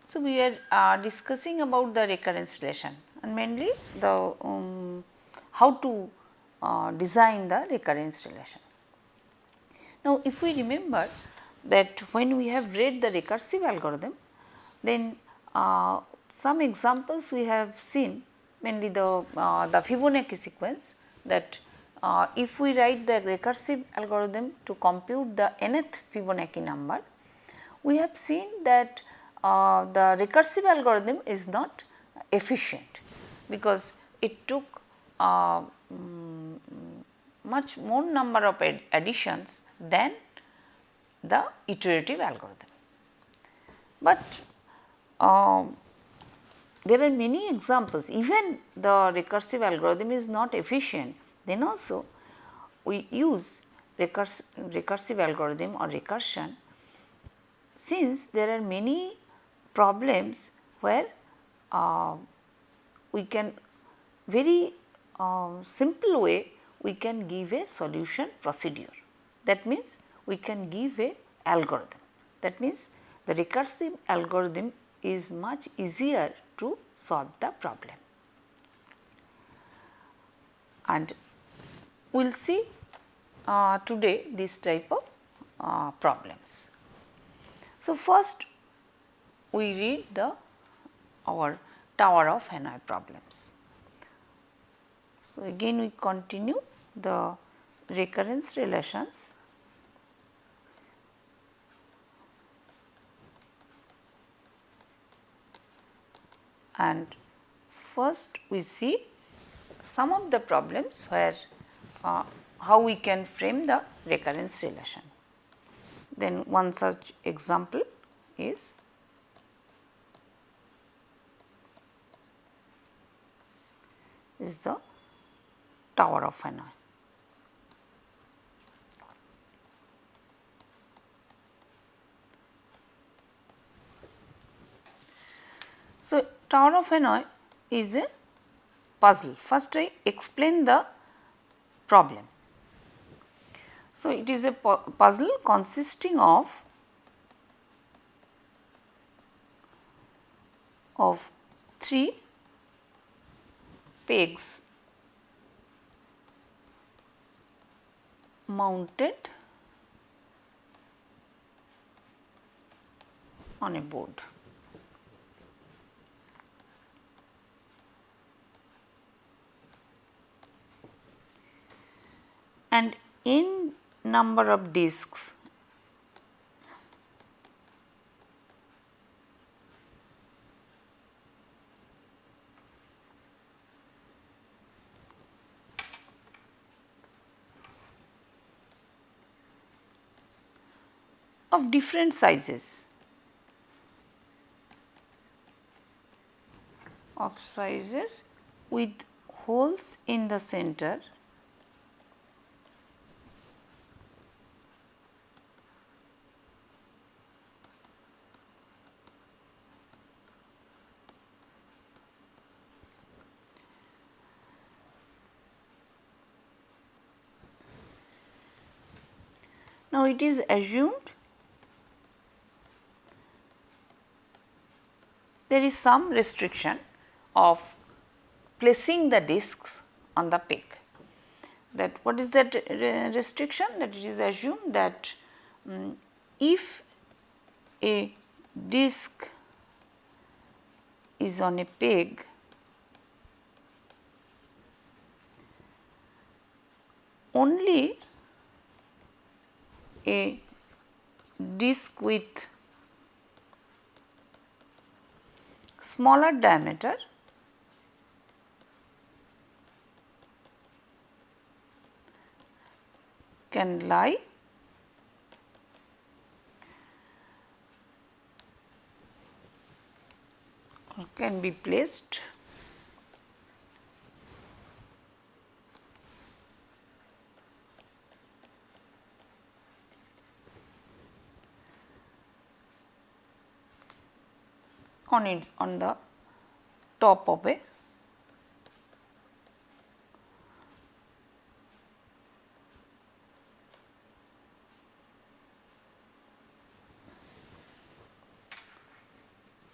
So, we are discussing about the recurrence relation and mainly the how to design the recurrence relation. Now, if we remember that when we have read the recursive algorithm, then some examples we have seen, mainly the Fibonacci sequence, that if we write the recursive algorithm to compute the nth Fibonacci number, we have seen that the recursive algorithm is not efficient, because it took much more number of additions than the iterative algorithm. But there are many examples, even the recursive algorithm is not efficient, then also we use recursive algorithm or recursion, since there are many problems where we can very simple way we can give a solution procedure. That means, we can give a algorithm. That means, the recursive algorithm is much easier to solve the problem. And we will see today this type of problems. So, first we read our Tower of Hanoi problems. So, again we continue the recurrence relations. And first we see some of the problems where how we can frame the recurrence relation. Then one such example is the Tower of Hanoi. So, Tower of Hanoi is a puzzle. First I explain the problem. So, it is a puzzle consisting of 3 pegs mounted on a board. And n number of discs of different sizes with holes in the center Now, it is assumed there is some restriction of placing the discs on the peg. That what is that restriction? That it is assumed that if a disc is on a peg, only a disc with smaller diameter can lie or can be placed on the top of a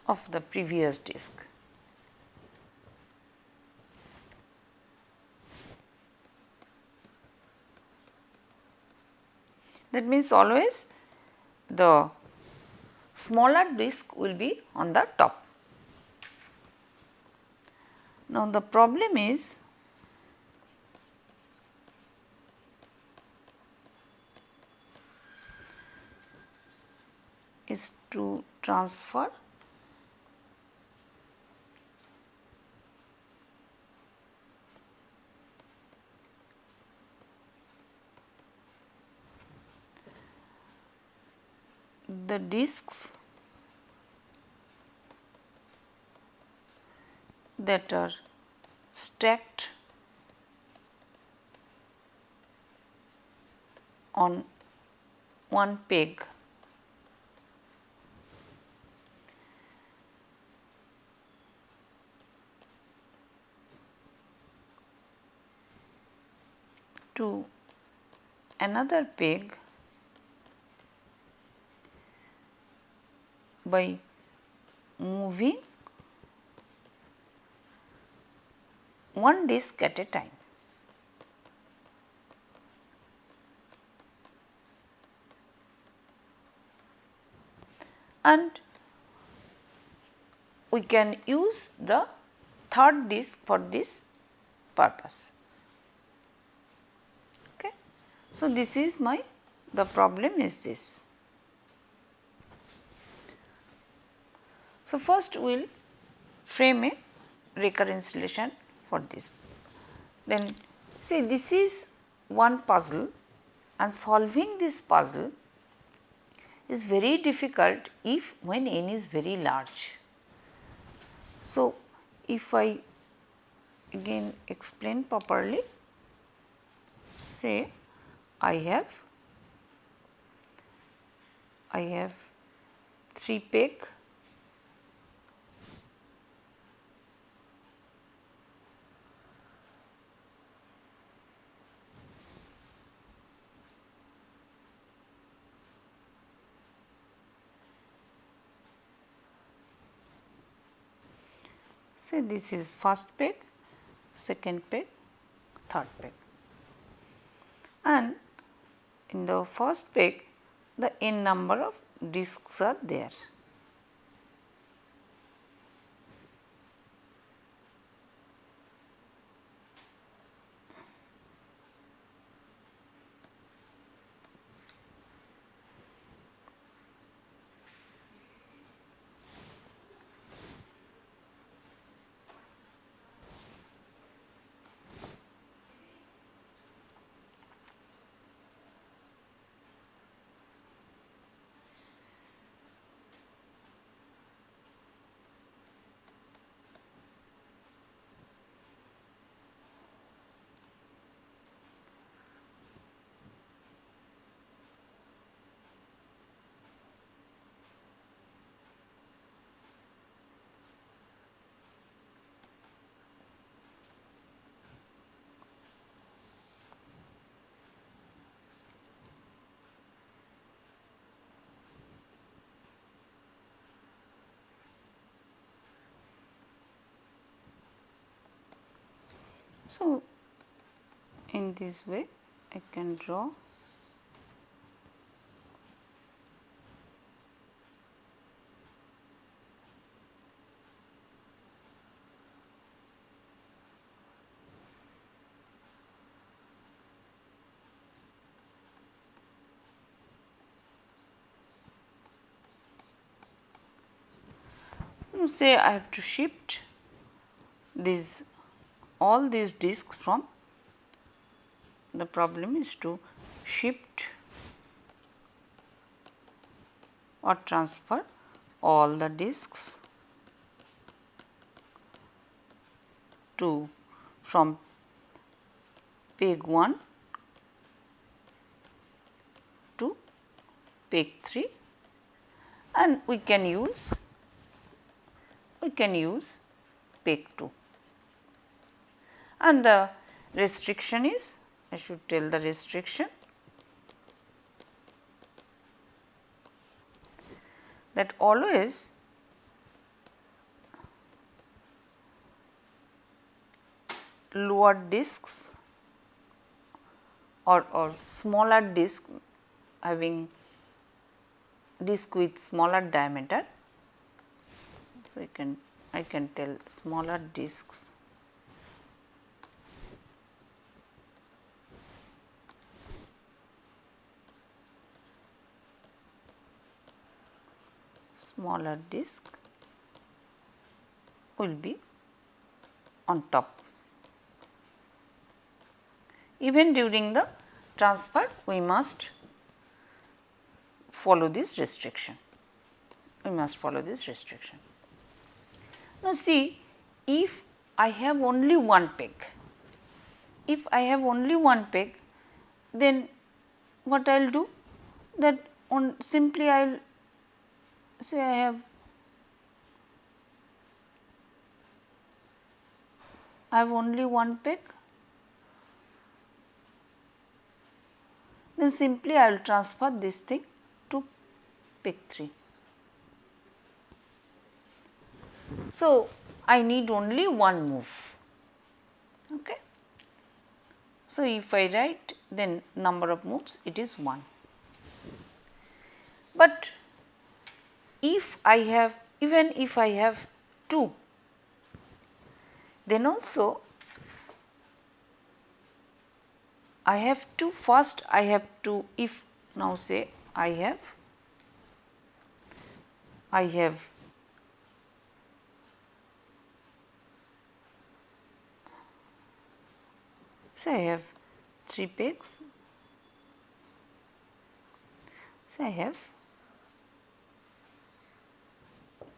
of the previous disk. That means always the smaller disk will be on the top. Now, the problem is to transfer the disks that are stacked on one peg to another peg by moving one disk at a time. And we can use the third disk for this purpose. Okay. So, this is the problem is this. So, first we will frame a recurrence relation for this. Then see, this is one puzzle, and solving this puzzle is very difficult if when n is very large. So, if I again explain properly, say I have 3 peg say this is first peg, second peg, third peg, and in the first peg the n number of disks are there. So, in this way I can draw say I have to shift all these disks from, the problem is to shift or transfer all the disks from peg 1 to peg 3, and we can use we can use peg 2. And the restriction is, I should tell the restriction, that always lower discs or smaller disc having disc with smaller diameter. So, I can tell smaller discs will be on top. Even during the transfer, we must follow this restriction. Now, see, if I have only one peg, then what I will do, that simply I will say I have only one peg, then simply I will transfer this thing to peg 3. So, I need only one move. Okay. So, if I write, then number of moves, it is 1. But if I have, even if I have 2, then also I have to, first I have to, if now say I have say I have 3 pegs, say I have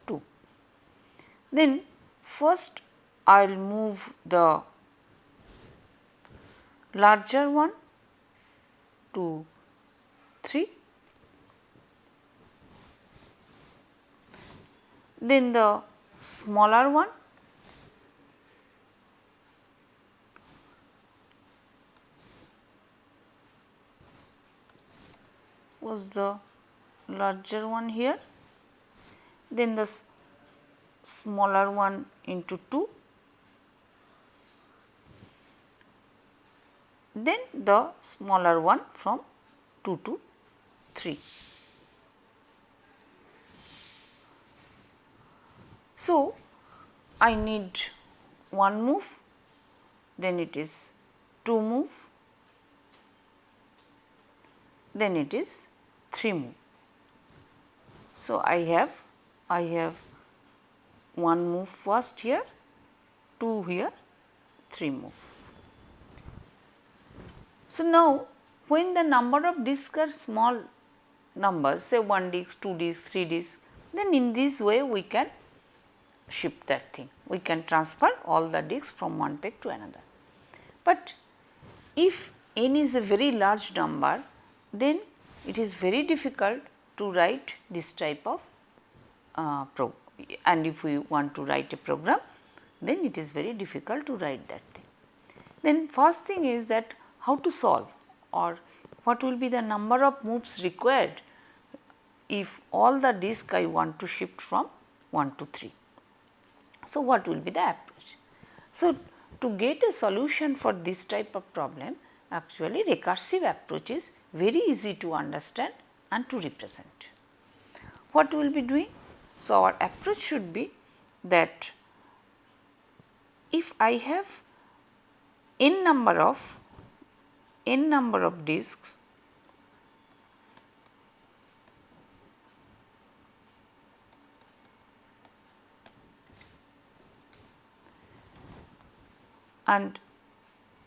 2. Then first I will move the larger one to 3, then the smaller one was the larger one here, then the smaller one into 2, then the smaller one from 2 to 3. So, I need one move, then it is 2 move, then it is 3 move. So, I have one move first here, 2 here, 3 move. So, now when the number of discs are small numbers, say 1 disc, 2 disc, 3 disc, then in this way we can shift that thing. We can transfer all the discs from one peg to another. But if n is a very large number, then it is very difficult to write this type of program, and if we want to write a program, then it is very difficult to write that thing. Then first thing is that how to solve, or what will be the number of moves required if all the disk I want to shift from 1 to 3. So, what will be the approach? So, to get a solution for this type of problem, actually recursive approach is very easy to understand and to represent. What we will be doing? So, our approach should be that if I have n number of disks, and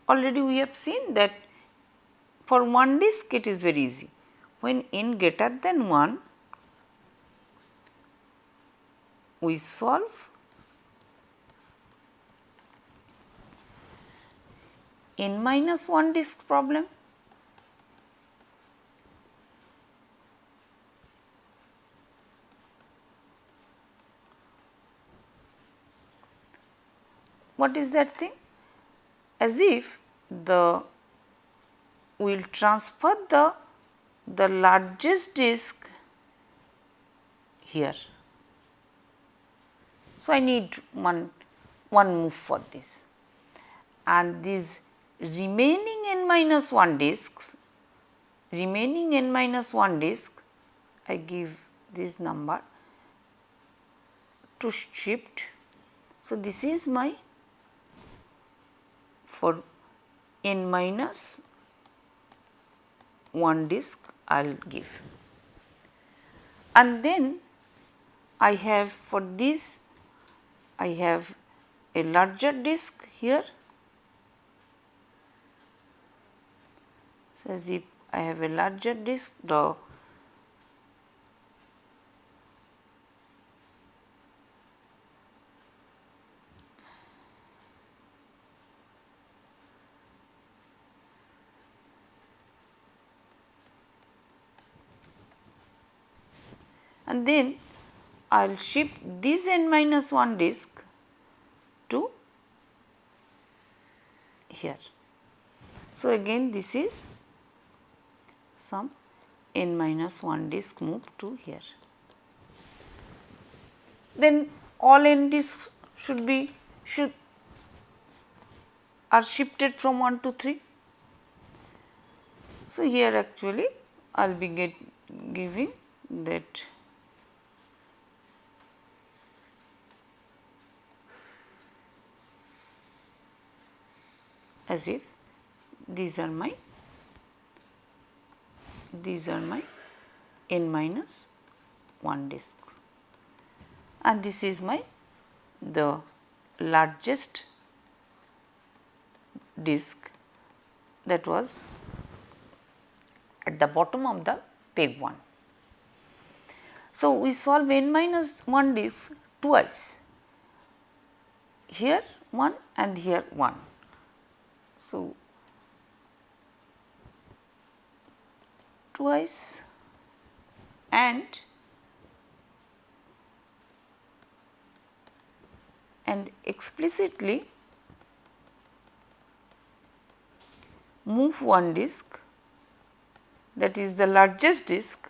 already we have seen that for one disk it is very easy. When n greater than 1, we solve n minus 1 disk problem. what is that thing? As if the we will transfer the largest disk here. So, I need one move for this, and these remaining n minus 1 disks, I give this number to shift. So, this is my for n minus 1 disk I will give, and then I have for this I have a larger disk here. So, as if I have a larger disk, and then I will shift this n minus 1 disk to here. So, again this is some n minus 1 disk move to here. Then all n disks are shifted from 1 to 3. So, here actually I will be giving that as if these are my n minus 1 disks, and this is my the largest disk that was at the bottom of the peg 1. So, we solve n minus 1 disk twice, here 1 and here 1. So, twice and explicitly move one disk, that is the largest disk,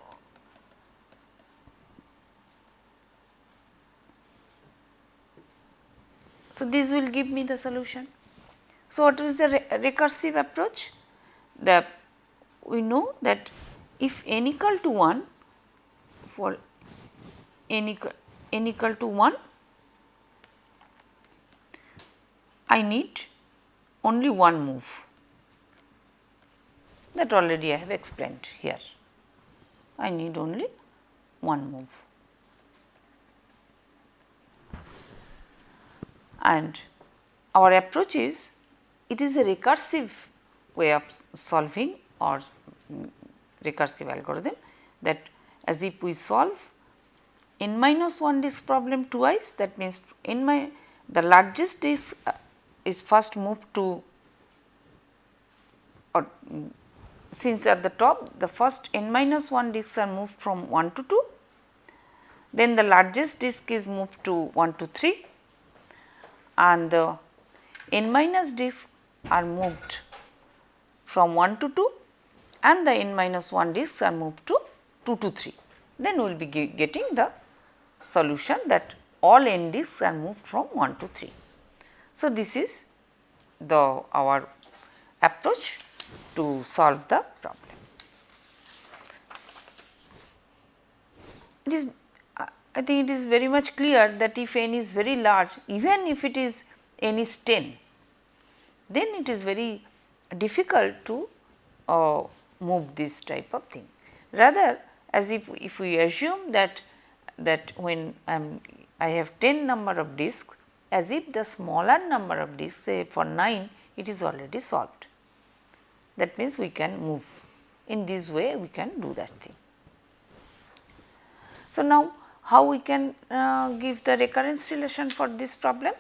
so this will give me the solution. So, what is the recursive approach? We know that if n equal to 1, for n equal to 1, I need only one move, that already I have explained here. I need only one move, and our approach is, it is a recursive way of solving or recursive algorithm, that as if we solve n minus 1 disk problem twice, that means the largest disk is first moved to, or since at the top the first n minus 1 disks are moved from 1 to 2, then the largest disk is moved to 1 to 3, and the n minus disks are moved from 1 to 2, and the n minus 1 disks are moved to 2 to 3. Then we will be getting the solution that all n disks are moved from 1 to 3. So, this is our approach to solve the problem. It is, I think it is very much clear that if n is very large, even if it is n is 10, then it is very difficult to move this type of thing. Rather, as if we assume that when I have 10 number of disks, as if the smaller number of disks, say for 9, it is already solved. That means we can move in this way, we can do that thing. So, now how we can give the recurrence relation for this problem?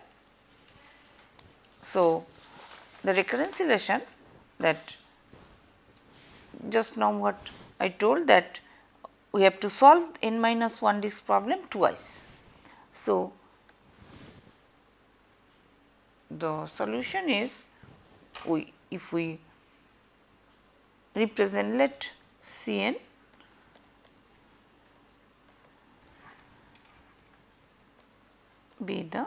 So, the recurrence relation, that just now what I told, that we have to solve n minus 1 disk problem twice. So, the solution is, if we represent, let Cn be the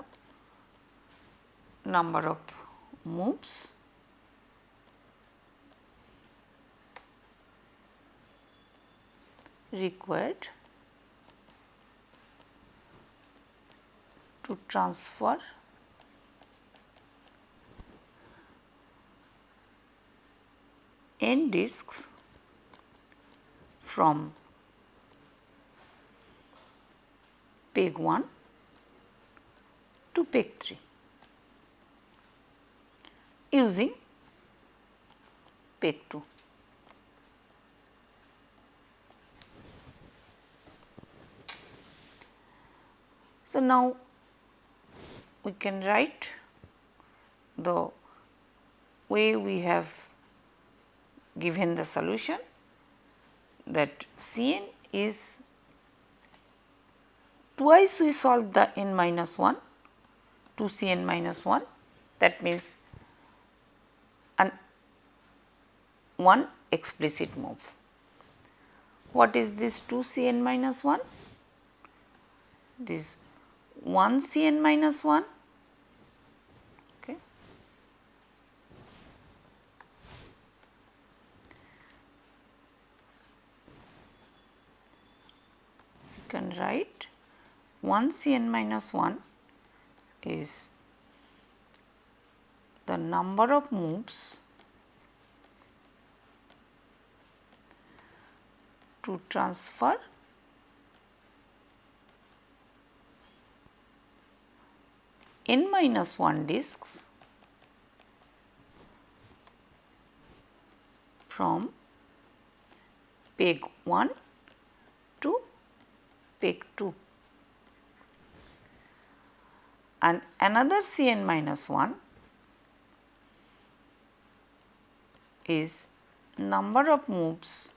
number of moves required to transfer n disks from peg 1 to peg 3 using peg 2. So, now we can write the way we have given the solution, that Cn is, twice we solve the n minus 1 to Cn minus 1, that means one explicit move. What is this 2 Cn minus 1? This 1 Cn minus 1, okay. You can write 1 Cn minus 1 is the number of moves to transfer n minus 1 disks from peg 1 to peg 2, and another Cn minus 1 is number of moves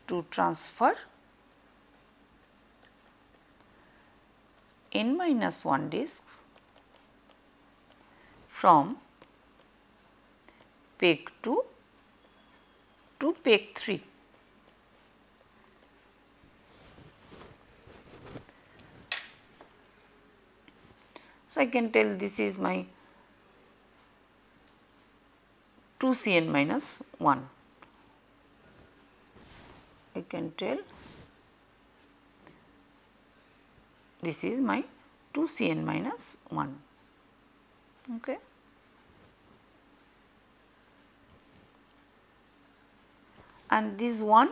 to transfer n minus 1 disks from peg 2 to peg 3. So, I can tell this is my 2 Cn minus 1. I can tell this is my 2 Cn minus 1. Okay. And this one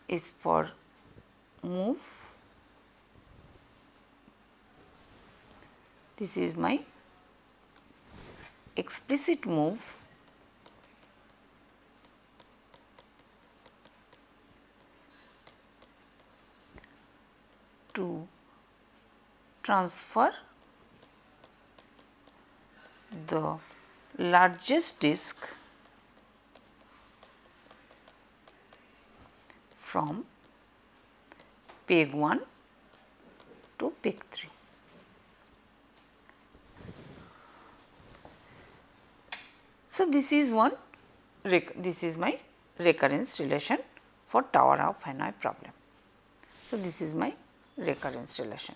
is for move. This is my explicit move to transfer the largest disk from peg 1 to peg 3. So, this is my recurrence relation for Tower of Hanoi problem. So, this is my recurrence relation,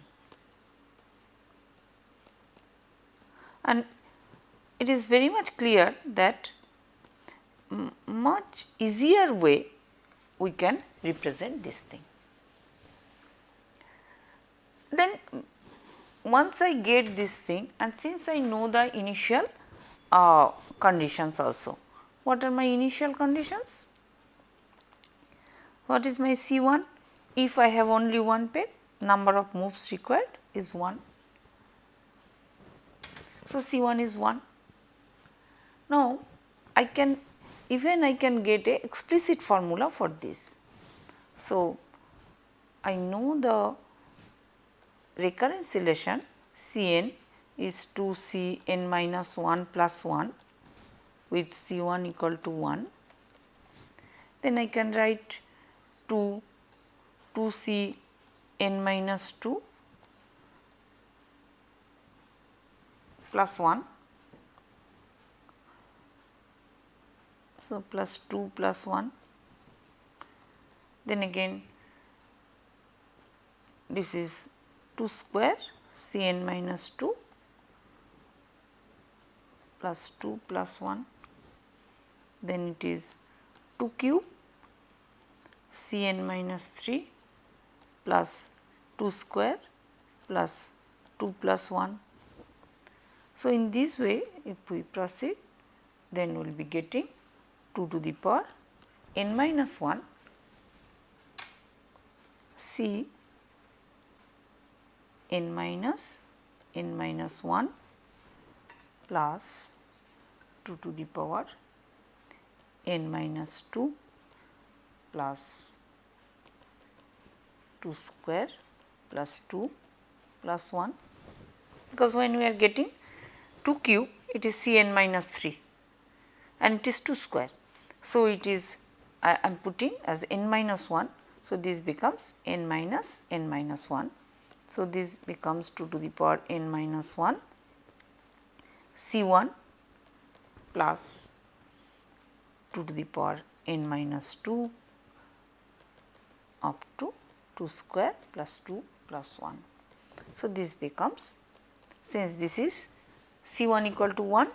and it is very much clear that much easier way we can represent this thing. Then once I get this thing, and since I know the initial conditions also, what are my initial conditions? What is my C1? If I have only one peg, number of moves required is 1. So, C1 is 1. Now, I can get a explicit formula for this. So, I know the recurrence relation Cn is 2 Cn minus 1 plus 1 with C1 equal to 1. Then I can write 2 Cn minus 2 plus 1. So, plus 2 plus 1, then again this is 2 square Cn minus 2 plus 2 plus 1, then it is 2 cube Cn minus 3 plus 2 square plus 2 plus 1. So, in this way if we proceed, then we will be getting 2 to the power n minus 1 C n minus 1 plus 2 to the power n minus 2 plus 2 square plus 2 plus 1, because when we are getting 2 cube it is Cn minus 3 and it is 2 square. So, it is I am putting as n minus 1. So, this becomes n minus 1. So, this becomes 2 to the power n minus 1 C1 plus 2 to the power n minus 2 up to 2 square plus 2 plus 1. So, this becomes, since this is C1 equal to 1.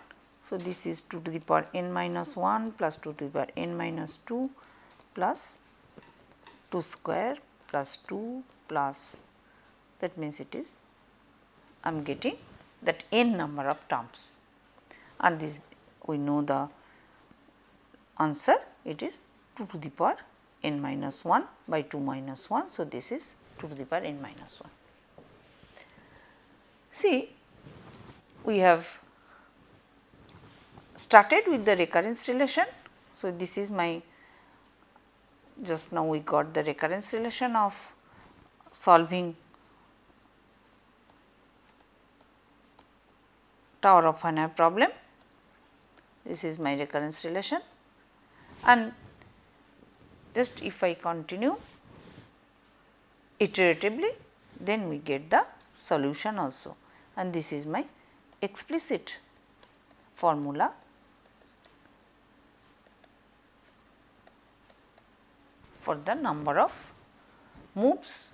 So, this is 2 to the power n minus 1 plus 2 to the power n minus 2 plus 2 square plus 2 plus, that means it is I am getting that n number of terms, and this we know the answer, it is 2 to the power n minus 1 by 2 minus 1. So, this is 2 to the power n minus 1. See, we have started with the recurrence relation. So, this is my, just now we got the recurrence relation of solving Tower of Hanoi problem. This is my recurrence relation, and just if I continue iteratively, then we get the solution also, and this is my explicit formula for the number of moves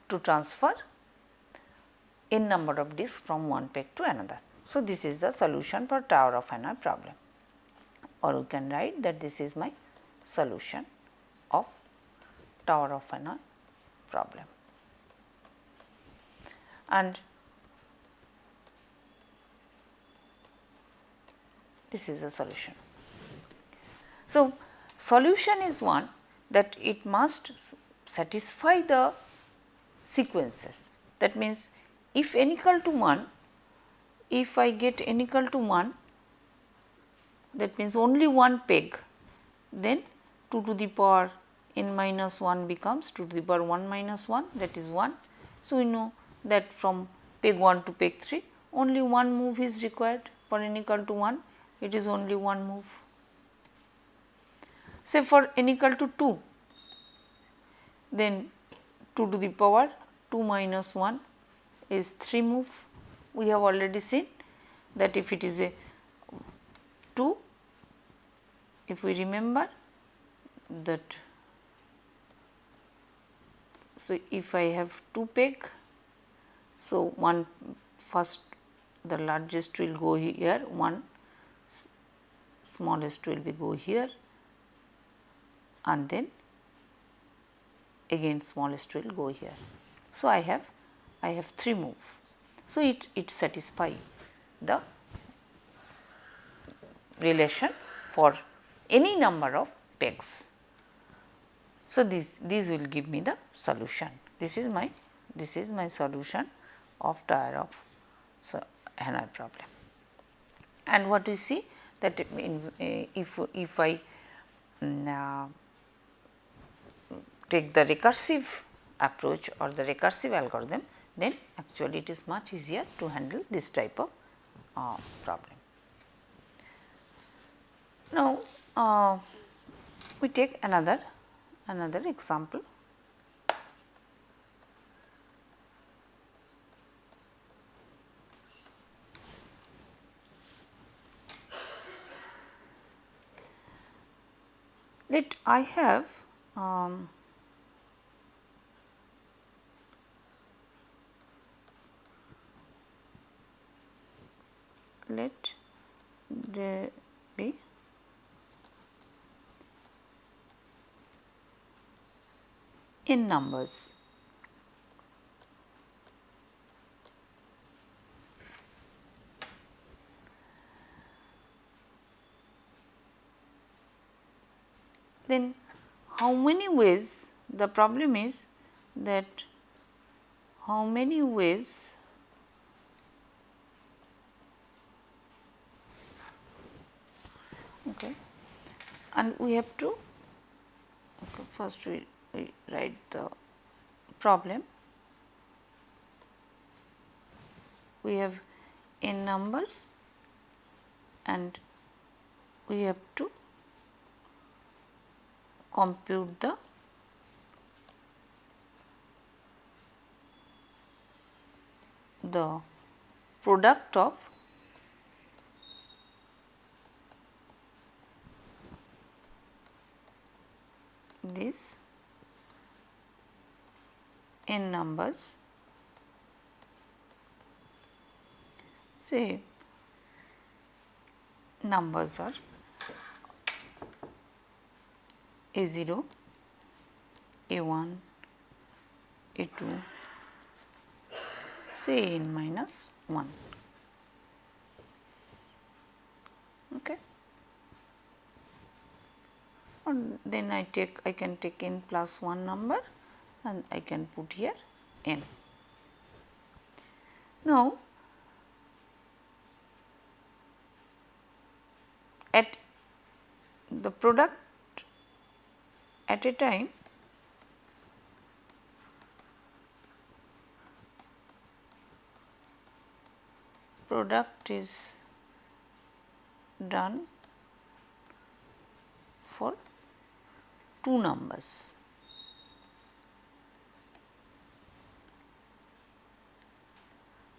to transfer n number of disks from one peg to another. So, this is the solution for Tower of Hanoi problem, or we can write that this is my solution of Tower of Hanoi problem. And this is a solution. So, solution is one that it must satisfy the sequences. That means, if n equal to 1, if I get n equal to 1, that means only one peg, then 2 to the power n minus 1 becomes 2 to the power 1 minus 1, that is 1. So, we know that from peg 1 to peg 3 only one move is required. For n equal to 1, it is only one move. Say for n equal to 2, then 2 to the power 2 minus 1 is 3 move. We have already seen that if it is a 2, if we remember that, so if I have 2 peg, so one first the largest will go here, one smallest will be go here, and then again smallest will go here. So, I have 3 move. So, it satisfies the relation for any number of pegs. So, these will give me the solution. This is my solution of Tower of Hanoi problem. And what we see that if I take the recursive approach or the recursive algorithm, then actually it is much easier to handle this type of problem. Now, we take another example. let I have let there be n numbers. Then how many ways, the problem is that how many ways okay, and we have to first we write the problem. We have n numbers and we have to compute the product of these n numbers, say numbers are A0, A1, A2, say n minus 1. Okay. And then I can take n plus 1 number and I can put here n. Now, at the product at a time, product is done for 2 numbers.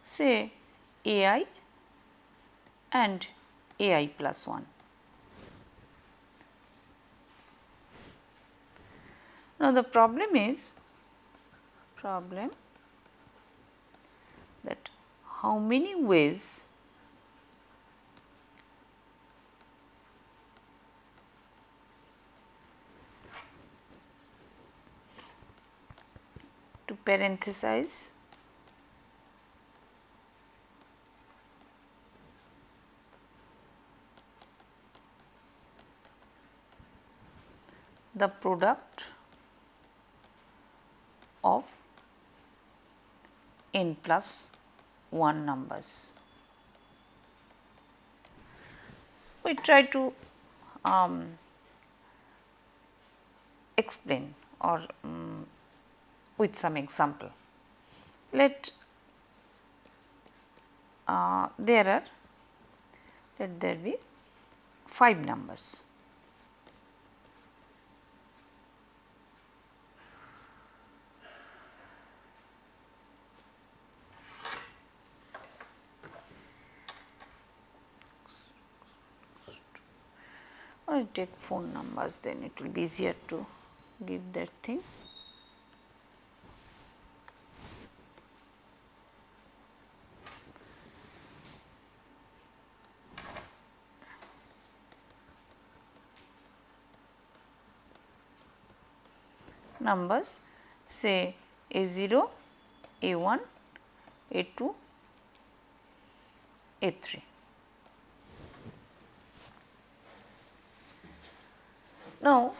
Say ai and ai plus 1. Now, the problem is that how many ways to parenthesize the product of n plus 1 numbers. We try to explain or with some example. Let there be 5 numbers. I will take 4 numbers, then it will be easier to give that thing. Numbers say A0, A1, A2, A3. Now,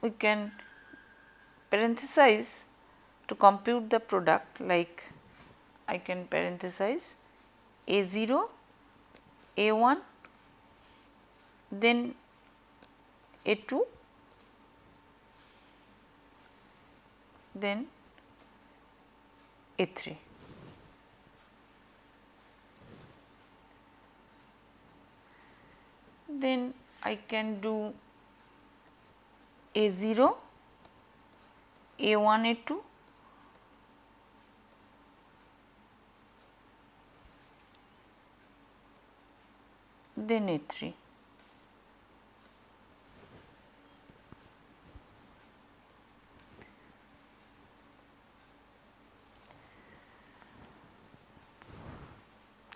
we can parenthesize to compute the product, like I can parenthesize A0, A1, then A2, then A3. Then I can do A0, A1, A2, then A3.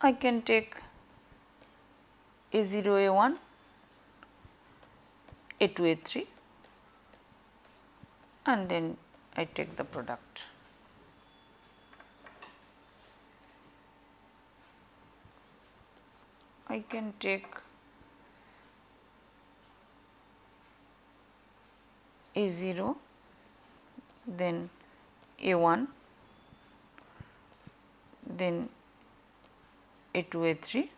I can take A0, A1, A2, A3 and then I take the product. I can take A0, then A1, then A2, A3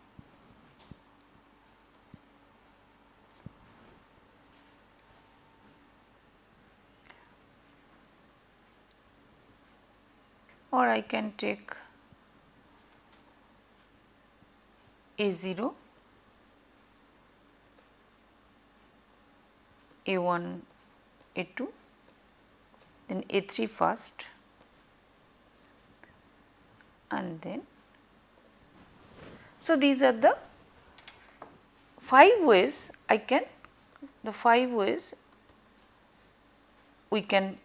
or I can take A0, A1, A2, then A3 first and then. So, these are the 5 ways I can, the 5 ways we can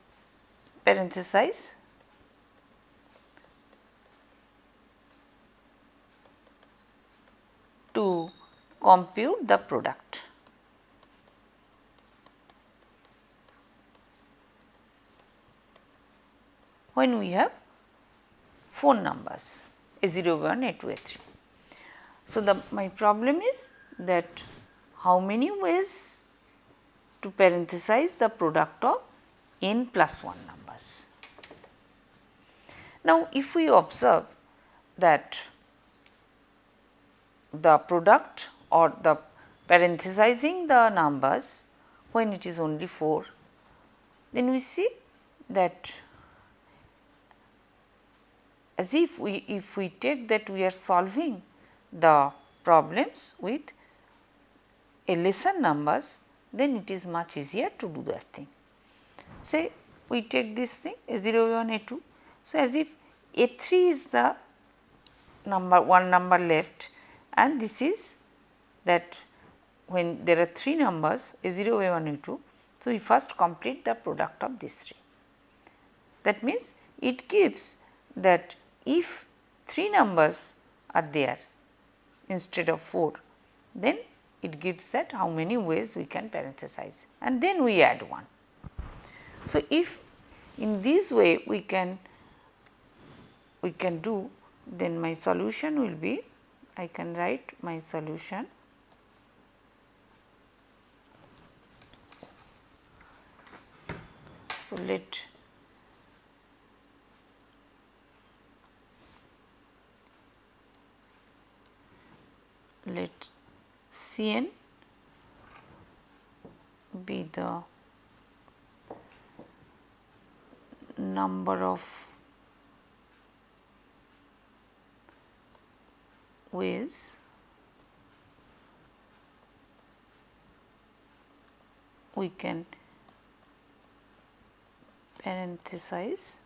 parenthesize to compute the product. When we have 4 numbers A0, A1, A2, A3. So, my problem is that how many ways to parenthesize the product of n plus 1 numbers. Now, if we observe that the product or the parenthesizing the numbers when it is only 4, then we see that as if we take that we are solving the problems with a lesser numbers, then it is much easier to do that thing. Say we take this thing A0, A1, A2. So, as if A3 is the number, one number left, and this is that when there are 3 numbers A0, A1, A2. So, we first complete the product of these 3. That means, it gives that if 3 numbers are there instead of 4, then it gives that how many ways we can parenthesize and then we add 1. So, if in this way we can do, then my solution will be, I can write my solution. So, let Cn be the number of ways we can parenthesize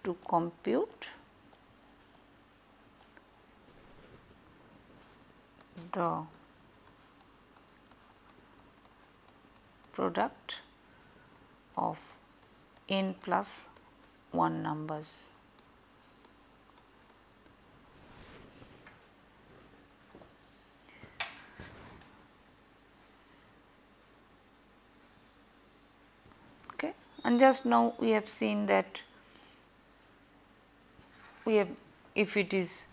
to compute the product of n plus 1 numbers. Okay. And just now we have seen that we have, if it is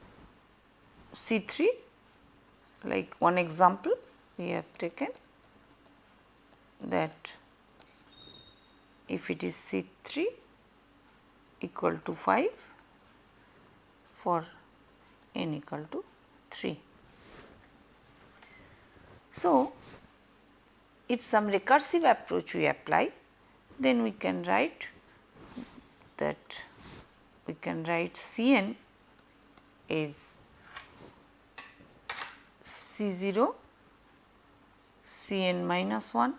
C3, like one example we have taken, that if it is C3 equal to 5 for n equal to 3. So, if some recursive approach we apply, then we can write that we can write Cn is C0 Cn minus 1,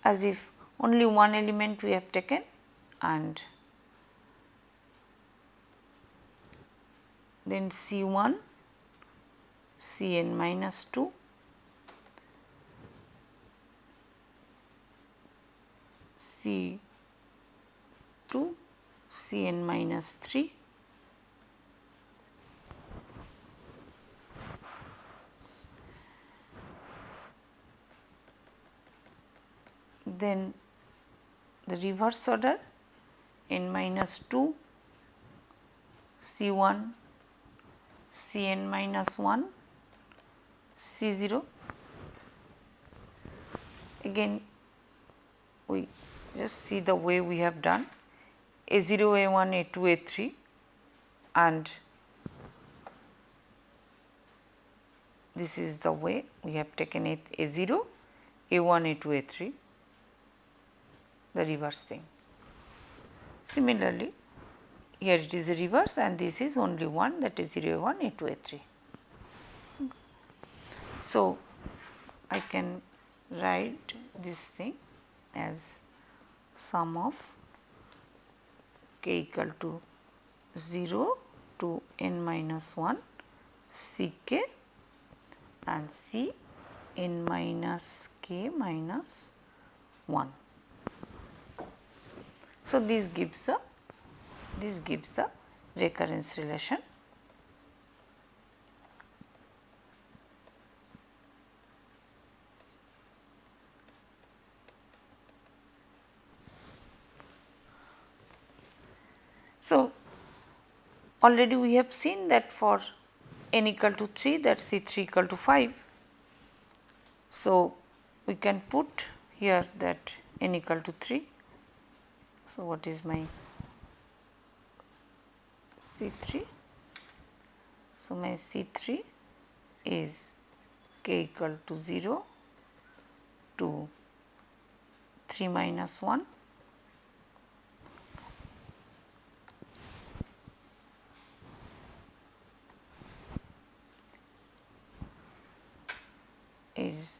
as if only one element we have taken, and then C1 Cn minus 2, C2 2 Cn minus 3 then the reverse order n minus 2 C1 Cn minus 1 C0. Again we just see the way we have done A0, A1, A2, A3 and this is the way we have taken it A0, A1, A2, A3, the reverse thing. Similarly, here it is a reverse and this is only one, that is 0, A1, A2, A3. So, I can write this thing as sum of k equal to 0 to n minus 1 Ck and C n minus k minus 1. So, this gives a recurrence relation. So, already we have seen that for n equal to 3, that C3 equal to 5. So, we can put here that n equal to 3. So, what is my C3? So, my C3 is k equal to 0 to 3 minus 1 is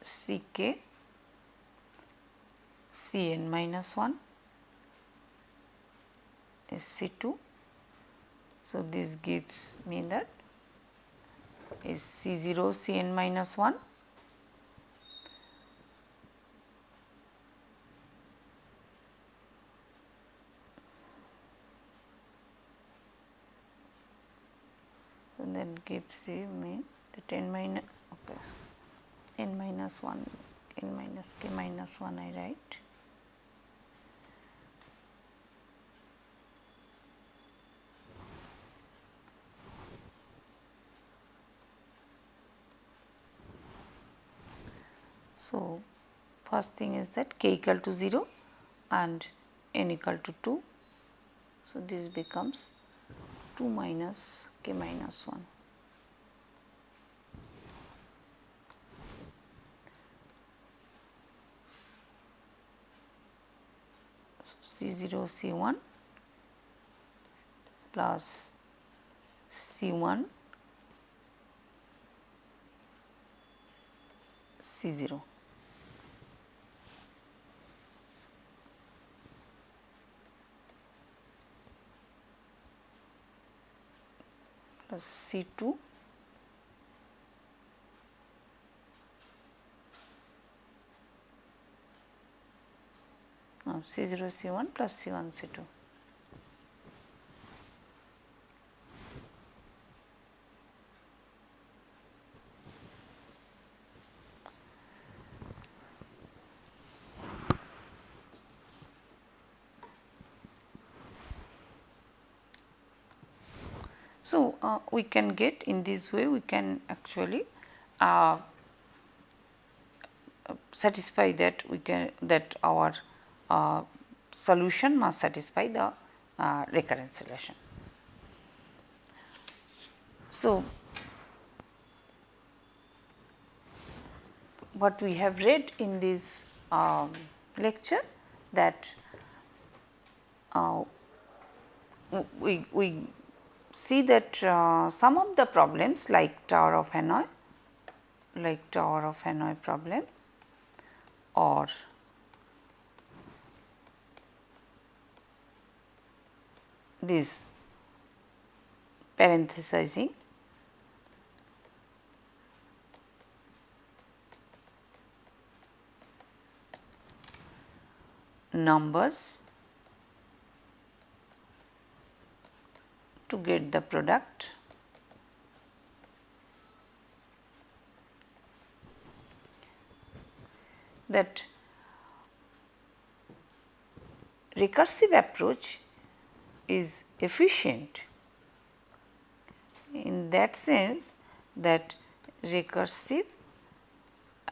Ck Cn minus 1 is C2. So, this gives me that is C0 Cn minus 1 and then gives me the 10 minus n minus 1 n minus k minus 1 I write. So, first thing is that k equal to 0 and n equal to 2. So, this becomes 2 minus k minus 1. C0 C1 plus C1 C0. Plus C2 C0 C1 plus C1 C2. So, we can get in this way, we can actually satisfy that our solution must satisfy the recurrence relation. So, what we have read in this lecture, that we see that some of the problems like Tower of Hanoi, problem, or this parenthesizing, numbers to get the product. That recursive approach is efficient in that sense that recursive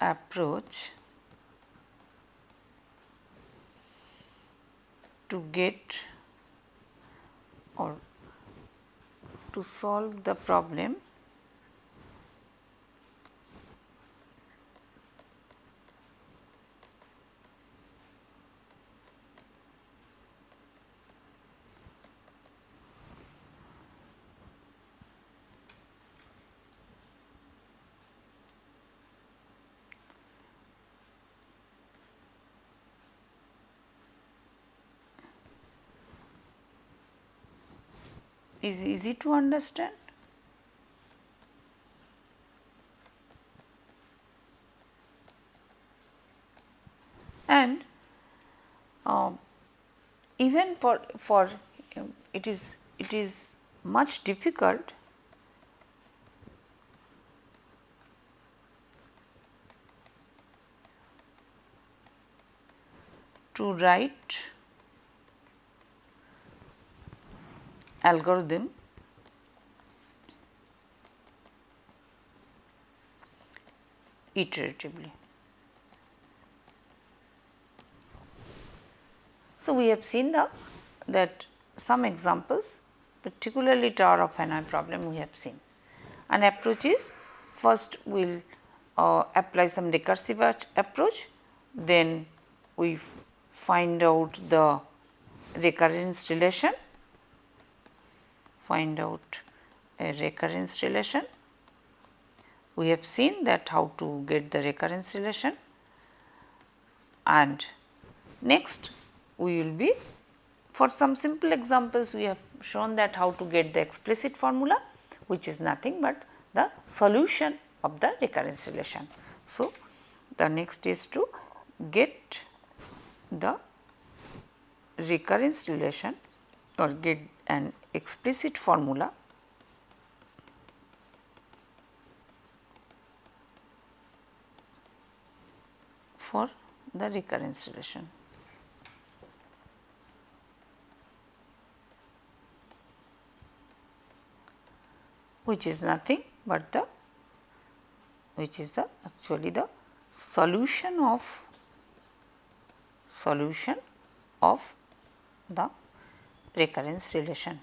approach to get or to solve the problem is easy to understand. And even for it is much difficult to write algorithm iteratively. So, we have seen that some examples, particularly Tower of Hanoi problem we have seen. An approach is, first we will apply some recursive approach, then we find out the recurrence relation, find out a recurrence relation. We have seen that how to get the recurrence relation, and next we will be, for some simple examples we have shown that how to get the explicit formula, which is nothing but the solution of the recurrence relation. So, the next is to get the recurrence relation or get an explicit formula for the recurrence relation. Which is nothing but the actually the solution of the recurrence relation.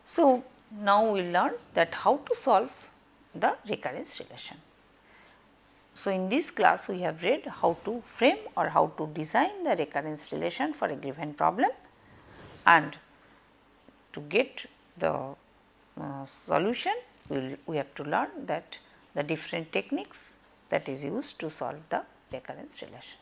So, now we will learn that how to solve the recurrence relation. So, in this class we have read how to frame or how to design the recurrence relation for a given problem, and to get the solution we have to learn that the different techniques that is used to solve the recurrence relation.